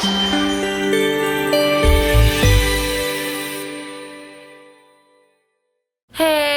Hey,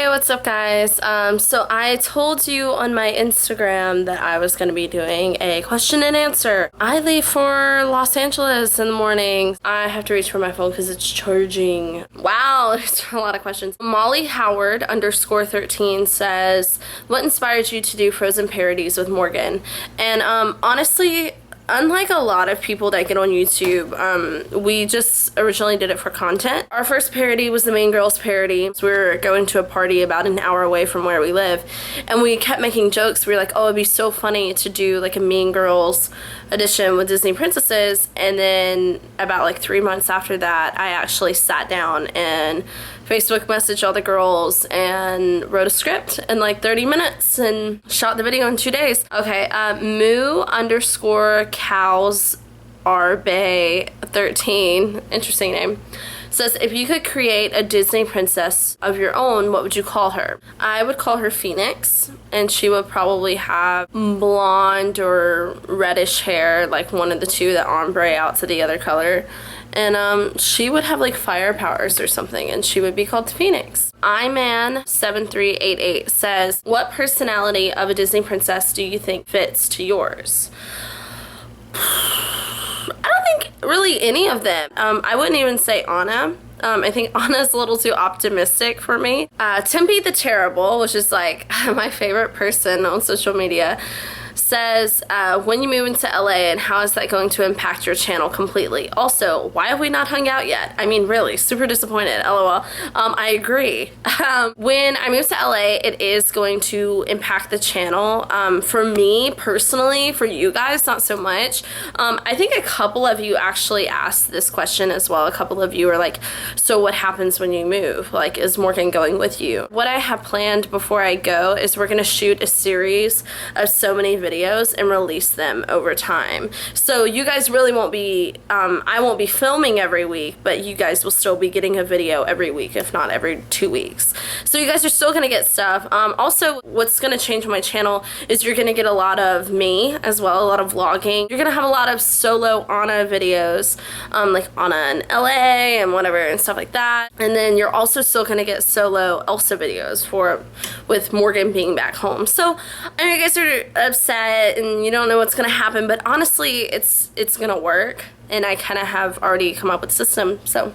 what's up guys? So I told you on my Instagram that I was going to be doing a question and answer. I leave for Los Angeles in the morning. I have to reach for my phone because it's charging. Wow, there's a lot of questions. Molly Howard _13 says, what inspired you to do Frozen parodies with Morgan? And honestly, unlike a lot of people that get on YouTube, we just originally did it for content. Our first parody was the Mean Girls parody. So we were going to a party about an hour away from where we live, and we kept making jokes. We were like, oh, it'd be so funny to do like a Mean Girls edition with Disney princesses. And then about like 3 months after that, I actually sat down and Facebook messaged all the girls and wrote a script in like 30 minutes and shot the video in 2 days. Okay, moo _cows Bay 13, interesting name, says, if you could create a Disney princess of your own, what would you call her? I would call her Phoenix, and she would probably have blonde or reddish hair, like one of the two, that ombre out to the other color. And she would have like fire powers or something, and she would be called Phoenix. iMan7388 says, what personality of a Disney princess do you think fits to yours? I don't think really any of them. I wouldn't even say Anna. I think Anna's a little too optimistic for me. Tempe the Terrible, which is like my favorite person on social media, says, when you move into LA, and how is that going to impact your channel completely? Also, why have we not hung out yet? I mean, really, super disappointed, LOL. I agree. When I move to LA, it is going to impact the channel. For me, personally, for you guys, not so much. I think a couple of you actually asked this question as well. A couple of you are like, so what happens when you move? Like, is Morgan going with you? What I have planned before I go is we're gonna shoot a series of so many videos and release them over time. So you guys really won't be, I won't be filming every week, but you guys will still be getting a video every week, if not every 2 weeks. So you guys are still gonna get stuff. Also, what's gonna change on my channel is you're gonna get a lot of me as well, a lot of vlogging. You're gonna have a lot of solo Anna videos, like Anna in LA and whatever and stuff like that. And then you're also still gonna get solo Elsa videos with Morgan being back home. So I know you guys are upset and you don't know what's gonna happen, but honestly, it's gonna work. And I kind of have already come up with a system, so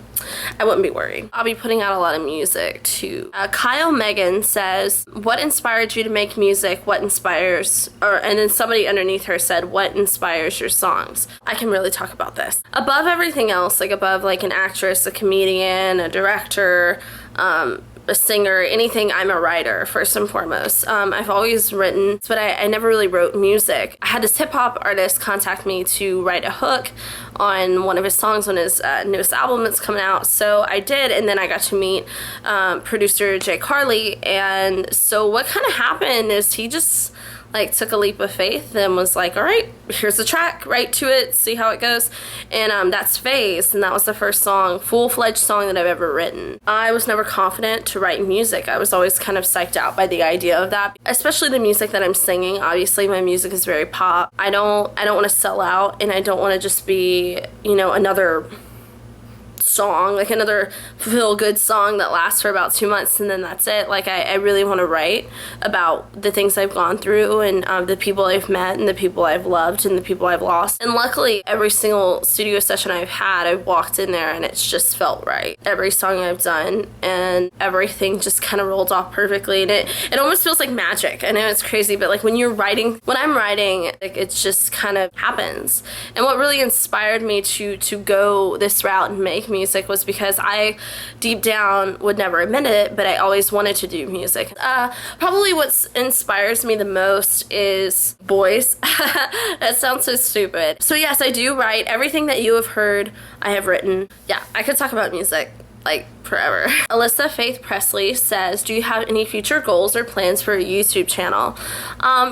I wouldn't be worried. I'll be putting out a lot of music too. Kyle Megan says, what inspired you to make music? What inspires, and then somebody underneath her said, what inspires your songs? I can really talk about this. Above everything else, like above like an actress, a comedian, a director, a singer, anything, I'm a writer first and foremost. I've always written, but I never really wrote music. I had this hip hop artist contact me to write a hook on one of his songs on his newest album that's coming out. So I did, and then I got to meet producer Jay Carly. And so what kind of happened is he just like took a leap of faith and was like, all right, here's the track, write to it, see how it goes. And that's Phase, and that was the first song, full-fledged song that I've ever written. I was never confident to write music. I was always kind of psyched out by the idea of that, especially the music that I'm singing. Obviously my music is very pop. I don't want to sell out, and I don't want to just be, you know, another song, like another feel-good song that lasts for about 2 months and then that's it. Like I really want to write about the things I've gone through and the people I've met and the people I've loved and the people I've lost. And luckily every single studio session I've had, I've walked in there and it's just felt right. Every song I've done and everything just kind of rolled off perfectly, and it almost feels like magic. I know it's crazy, but like when I'm writing, like it just kind of happens. And what really inspired me to go this route and make music was because I deep down would never admit it, but I always wanted to do music. Probably what inspires me the most is boys. That sounds so stupid. So yes, I do write. Everything that you have heard, I have written. Yeah, I could talk about music like forever. Alyssa Faith Presley says, do you have any future goals or plans for a YouTube channel?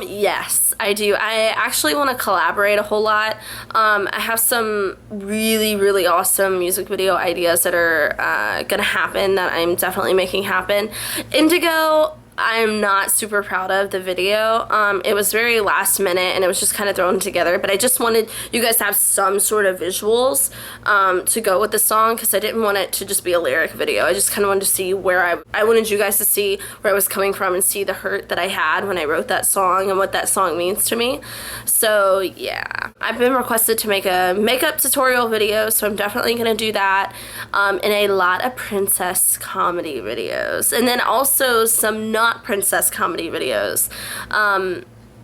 Yes, I do. I actually want to collaborate a whole lot. I have some really awesome music video ideas that are gonna happen, that I'm definitely making happen. Indigo, I am not super proud of the video. It was very last minute and it was just kind of thrown together, but I just wanted you guys to have some sort of visuals to go with the song, because I didn't want it to just be a lyric video. I just kind of wanted to see where I wanted you guys to see where I was coming from and see the hurt that I had when I wrote that song and what that song means to me. So yeah, I've been requested to make a makeup tutorial video, so I'm definitely going to do that, and a lot of princess comedy videos, and then also some not princess comedy videos.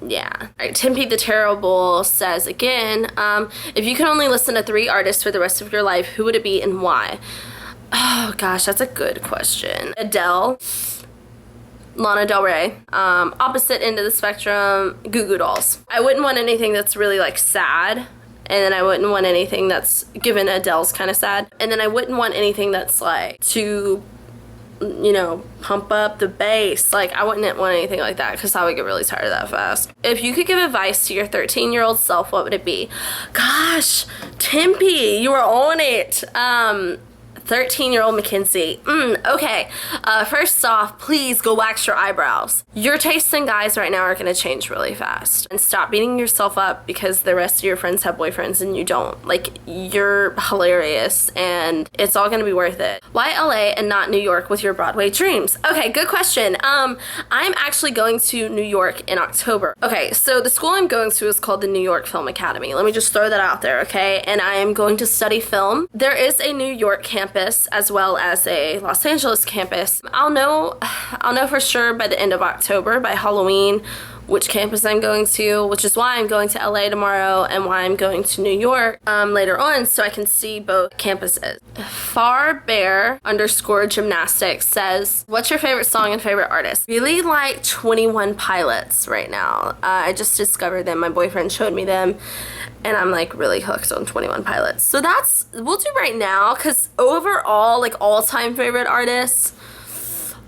Yeah. All right, Tempe the Terrible says again, if you can only listen to 3 artists for the rest of your life, who would it be and why? Oh gosh, that's a good question. Adele, Lana Del Rey, opposite end of the spectrum, Goo Goo Dolls. I wouldn't want anything that's really like sad, and then I wouldn't want anything that's, given Adele's kind of sad, and then I wouldn't want anything that's like too, you know, pump up the bass. Like, I wouldn't want anything like that, because I would get really tired of that fast. If you could give advice to your 13-year-old self, what would it be? Gosh, Tempe, you were on it. 13-year-old Mackenzie. Okay. First off, please go wax your eyebrows. Your tastes in guys right now are going to change really fast. And stop beating yourself up because the rest of your friends have boyfriends and you don't. Like, you're hilarious and it's all going to be worth it. Why LA and not New York with your Broadway dreams? Okay, good question. I'm actually going to New York in October. Okay, so the school I'm going to is called the New York Film Academy. Let me just throw that out there, okay? And I am going to study film. There is a New York campus as well as a Los Angeles campus. I'll know for sure by the end of October, by Halloween, which campus I'm going to, which is why I'm going to LA tomorrow and why I'm going to New York later on, so I can see both campuses. Farbear_gymnastics says, what's your favorite song and favorite artist? Really like 21 Pilots right now. I just discovered them. My boyfriend showed me them and I'm like really hooked on 21 Pilots. So that's, we'll do right now, because overall, like all-time favorite artists,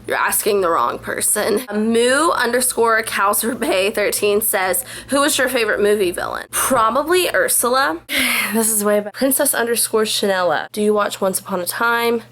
you're asking the wrong person. Moo_Cowserbay13 says, who was your favorite movie villain? Probably Ursula. This is way back. Princess_Chanela. Do you watch Once Upon a Time?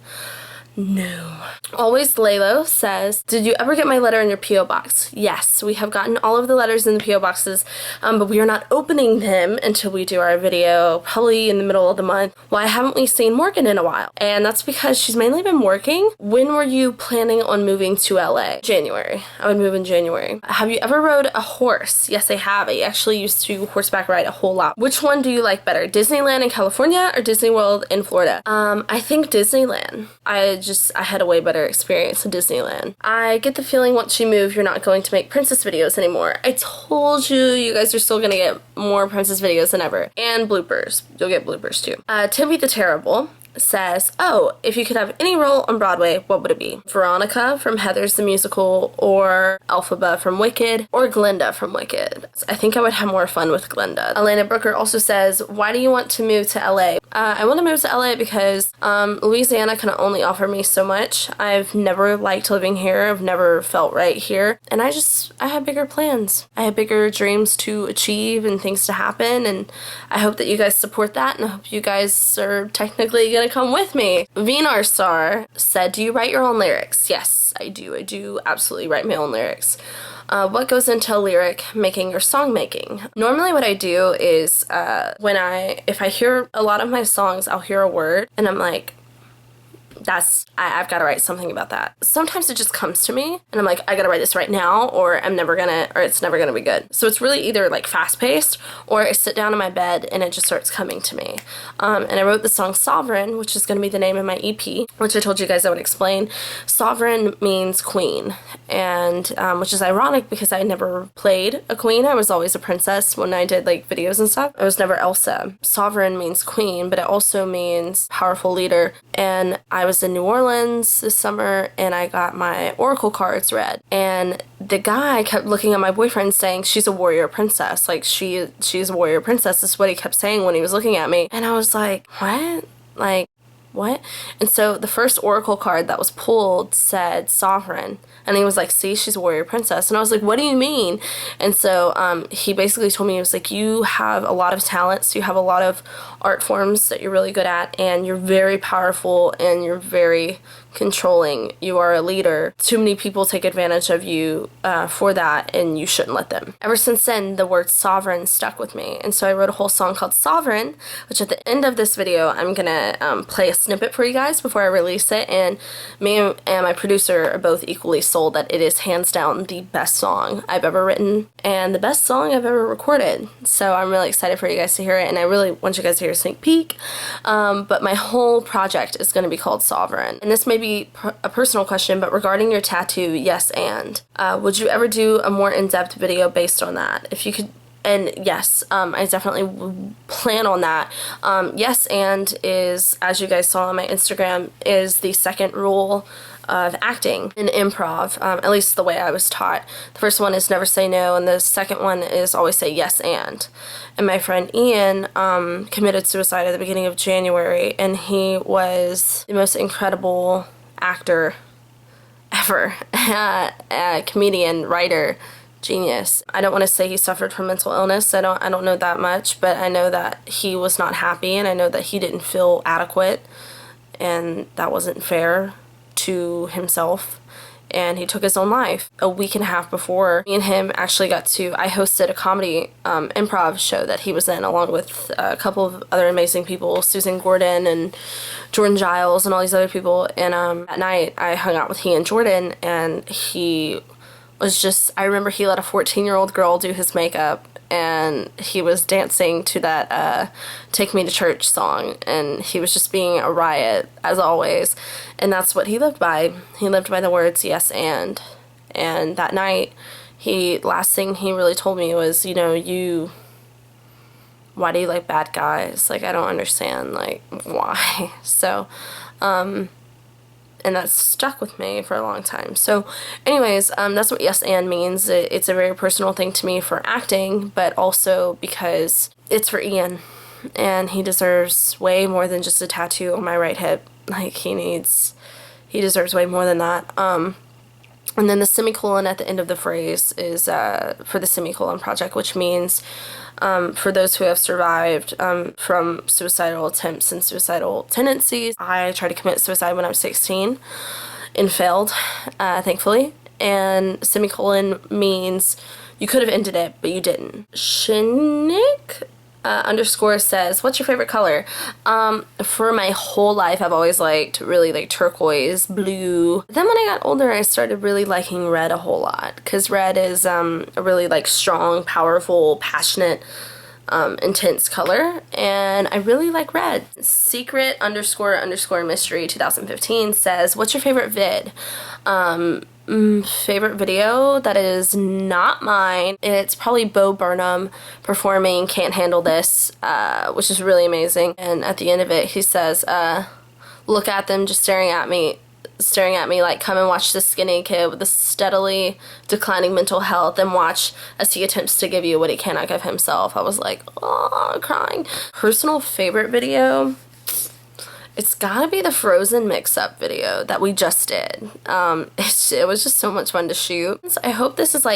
No. Always Lalo says, did you ever get my letter in your P.O. box? Yes, we have gotten all of the letters in the P.O. boxes, but we are not opening them until we do our video, probably in the middle of the month. Why haven't we seen Morgan in a while? And that's because she's mainly been working. When were you planning on moving to LA? January. I would move in January. Have you ever rode a horse? Yes, I have. I actually used to horseback ride a whole lot. Which one do you like better? Disneyland in California or Disney World in Florida? I think Disneyland. I had a way better experience in Disneyland. I get the feeling once you move, you're not going to make princess videos anymore. I told you, you guys are still gonna get more princess videos than ever. And bloopers. You'll get bloopers too. Tempe the Terrible says, oh, if you could have any role on Broadway, what would it be? Veronica from Heathers the Musical, or Elphaba from Wicked, or Glinda from Wicked. I think I would have more fun with Glinda. Elena Brooker also says, why do you want to move to LA? I want to move to LA because Louisiana can only offer me so much. I've never liked living here. I've never felt right here. And I have bigger plans. I have bigger dreams to achieve and things to happen. And I hope that you guys support that. And I hope you guys are technically gonna come with me. Vinar Star said, do you write your own lyrics? Yes, I do. I do absolutely write my own lyrics. What goes into lyric making or song making? Normally what I do is if I hear a lot of my songs, I'll hear a word and I'm like, I've got to write something about that. Sometimes it just comes to me and I'm like, I gotta write this right now, or it's never gonna be good. So it's really either like fast paced or I sit down in my bed and it just starts coming to me. And I wrote the song Sovereign, which is gonna be the name of my EP, which I told you guys I would explain. Sovereign means queen, and which is ironic because I never played a queen. I was always a princess when I did like videos and stuff. I was never Elsa. Sovereign means queen, but it also means powerful leader. And I was in New Orleans this summer and I got my oracle cards read, and the guy kept looking at my boyfriend saying, she's a warrior princess, like she's a warrior princess. This is what he kept saying when he was looking at me, and I was like, what? Like, what? And so the first oracle card that was pulled said sovereign. And he was like, see, she's a warrior princess. And I was like, what do you mean? And so he basically told me, he was like, you have a lot of talents, you have a lot of art forms that you're really good at, and you're very powerful, and you're very controlling. You are a leader. Too many people take advantage of you for that, and you shouldn't let them. Ever since then, the word sovereign stuck with me. And so I wrote a whole song called Sovereign, which at the end of this video, I'm gonna play a snippet for you guys before I release it. And me and my producer are both equally sold that it is hands down the best song I've ever written and the best song I've ever recorded. So I'm really excited for you guys to hear it, and I really want you guys to hear a sneak peek. But my whole project is going to be called Sovereign. And this may be a personal question, but regarding your tattoo, yes and. Would you ever do a more in-depth video based on that? If you could. And yes, I definitely plan on that. Yes and is, as you guys saw on my Instagram, is the second rule of acting in improv, at least the way I was taught. The first one is never say no, and the second one is always say yes and. And my friend Ian committed suicide at the beginning of January, and he was the most incredible actor ever, a comedian, writer, genius. I don't want to say he suffered from mental illness. I don't know that much, but I know that he was not happy, and I know that he didn't feel adequate, and that wasn't fair to himself, and he took his own life. A week and a half before, me and him actually I hosted a comedy improv show that he was in, along with a couple of other amazing people, Susan Gordon and Jordan Giles and all these other people, and at night I hung out with he and Jordan, and he was just, I remember he let a 14-year-old girl do his makeup, and he was dancing to that Take Me to Church song, and he was just being a riot, as always, and that's what he lived by. He lived by the words yes and that night, last thing he really told me was, you know, why do you like bad guys? Like, I don't understand, like, why? So, and that stuck with me for a long time. So anyways, that's what yes and means. It's a very personal thing to me for acting, but also because it's for Ian, and he deserves way more than just a tattoo on my right hip. Like, he deserves way more than that. And then the semicolon at the end of the phrase is for the semicolon project, which means for those who have survived from suicidal attempts and suicidal tendencies. I tried to commit suicide when I was 16 and failed, thankfully. And semicolon means you could have ended it, but you didn't. Shinik underscore says, what's your favorite color? For my whole life, I've always really liked turquoise, blue. Then when I got older, I started really liking red a whole lot, because red is a really strong, powerful, passionate, intense color, and I really like red. Secret underscore mystery 2015 says, what's your favorite vid? Favorite video that is not mine, it's probably Bo Burnham performing Can't Handle This, which is really amazing. And at the end of it, he says, look at them just staring at me like, come and watch this skinny kid with a steadily declining mental health and watch as he attempts to give you what he cannot give himself. I was like, oh, crying. Personal favorite video, it's gotta be the Frozen mix-up video that we just did. It was just so much fun to shoot. So I hope this is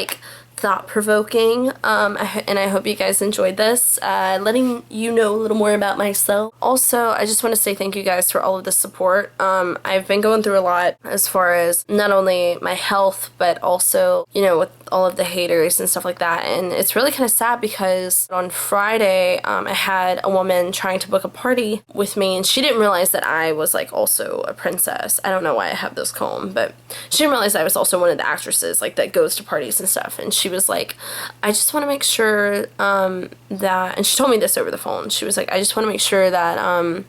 thought-provoking, and I hope you guys enjoyed this, letting you know a little more about myself. Also, I just want to say thank you guys for all of the support. I've been going through a lot as far as not only my health, but also, you know, with all of the haters and stuff like that, and it's really kind of sad because on Friday, I had a woman trying to book a party with me, and she didn't realize that I was also a princess. I don't know why I have this comb, but she didn't realize I was also one of the actresses that goes to parties and stuff, and she was like, I just want to make sure that, and she told me this over the phone, she was like, I just want to make sure that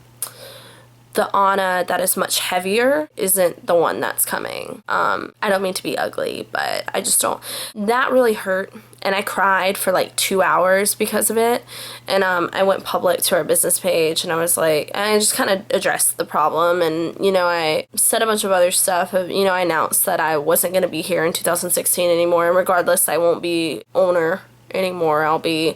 the Anna that is much heavier isn't the one that's coming. I don't mean to be ugly, but I just don't. That really hurt, and I cried for 2 hours because of it, and I went public to our business page, and I was like, I just kind of addressed the problem, and, you know, I said a bunch of other stuff. You know, I announced that I wasn't going to be here in 2016 anymore, and regardless, I won't be owner anymore. I'll be,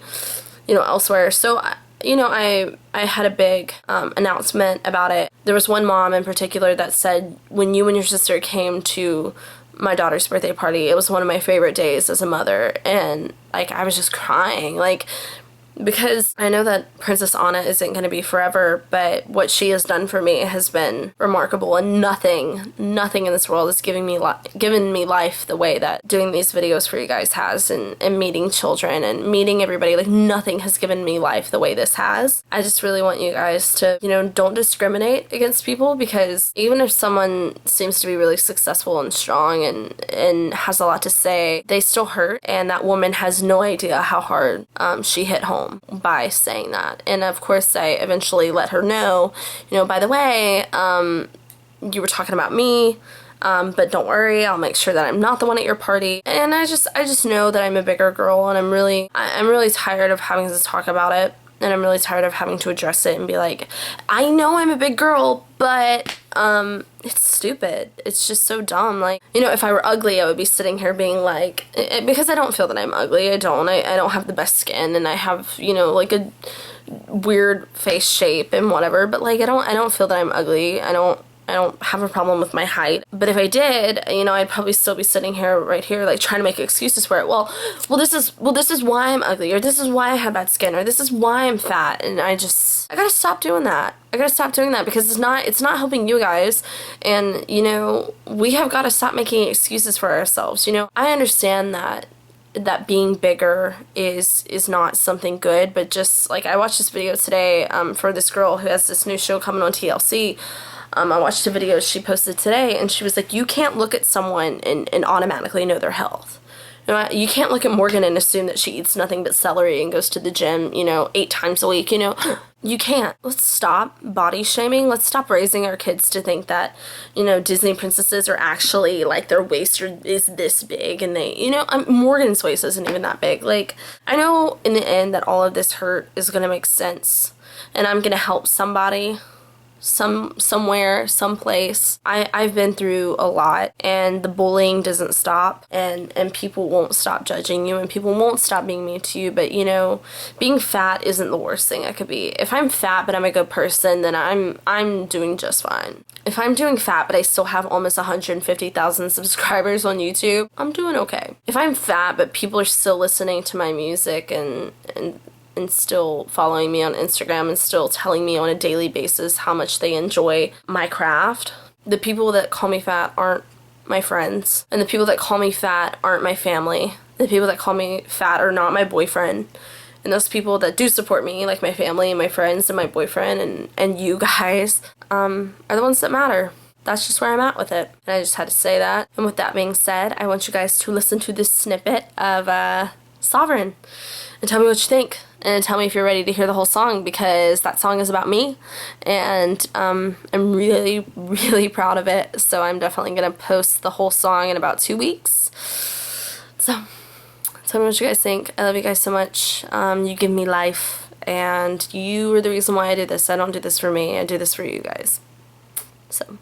you know, elsewhere. So you know, I had a big announcement about it. There was one mom in particular that said, when you and your sister came to my daughter's birthday party, it was one of my favorite days as a mother. And like, I was just crying, like, because I know that Princess Anna isn't going to be forever, but what she has done for me has been remarkable, and nothing in this world has given me life the way that doing these videos for you guys has, and meeting children and meeting everybody. Like, nothing has given me life the way this has. I just really want you guys to, you know, don't discriminate against people, because even if someone seems to be really successful and strong and has a lot to say, they still hurt, and that woman has no idea how hard she hit home by saying that. And of course, I eventually let her know, you know, by the way, you were talking about me, but don't worry, I'll make sure that I'm not the one at your party. And I just know that I'm a bigger girl, and I'm really tired of having to talk about it. And I'm really tired of having to address it and be like, I know I'm a big girl, but it's stupid. It's just so dumb. Like, you know, if I were ugly, I would be sitting here being like, because I don't feel that I'm ugly. I don't have the best skin, and I have, you know, like a weird face shape and whatever, but like, I don't feel that I'm ugly. I don't have a problem with my height. But if I did, you know, I'd probably still be sitting here right here, like, trying to make excuses for it. Well, this is why I'm ugly, or this is why I have bad skin, or this is why I'm fat. And I gotta stop doing that. I gotta stop doing that, because it's not helping you guys. And, you know, we have got to stop making excuses for ourselves. You know, I understand that being bigger is not something good, but just like, I watched this video today for this girl who has this new show coming on TLC. I watched a video she posted today, and she was like, you can't look at someone and automatically know their health. You know, you can't look at Morgan and assume that she eats nothing but celery and goes to the gym, you know, 8 times a week, you know. You can't. Let's stop body shaming. Let's stop raising our kids to think that, you know, Disney princesses are actually, like, their waist is this big, and they, you know, Morgan's waist isn't even that big. Like, I know in the end that all of this hurt is going to make sense, and I'm going to help somebody. Somewhere, someplace. I've been through a lot, and the bullying doesn't stop, and people won't stop judging you, and people won't stop being mean to you. But, you know, being fat isn't the worst thing I could be. If I'm fat but I'm a good person, then I'm doing just fine. If I'm doing fat but I still have almost 150,000 subscribers on YouTube, I'm doing okay. If I'm fat but people are still listening to my music and still following me on Instagram and still telling me on a daily basis how much they enjoy my craft, the people that call me fat aren't my friends, and the people that call me fat aren't my family. The people that call me fat are not my boyfriend, and those people that do support me, like my family and my friends and my boyfriend and you guys, are the ones that matter. That's just where I'm at with it. And I just had to say that. And with that being said, I want you guys to listen to this snippet of Sovereign and tell me what you think, and tell me if you're ready to hear the whole song, because that song is about me, and I'm really, really proud of it. So I'm definitely gonna post the whole song in about 2 weeks. So tell me what you guys think. I love you guys so much. You give me life, and you are the reason why I do this. I don't do this for me, I do this for you guys. So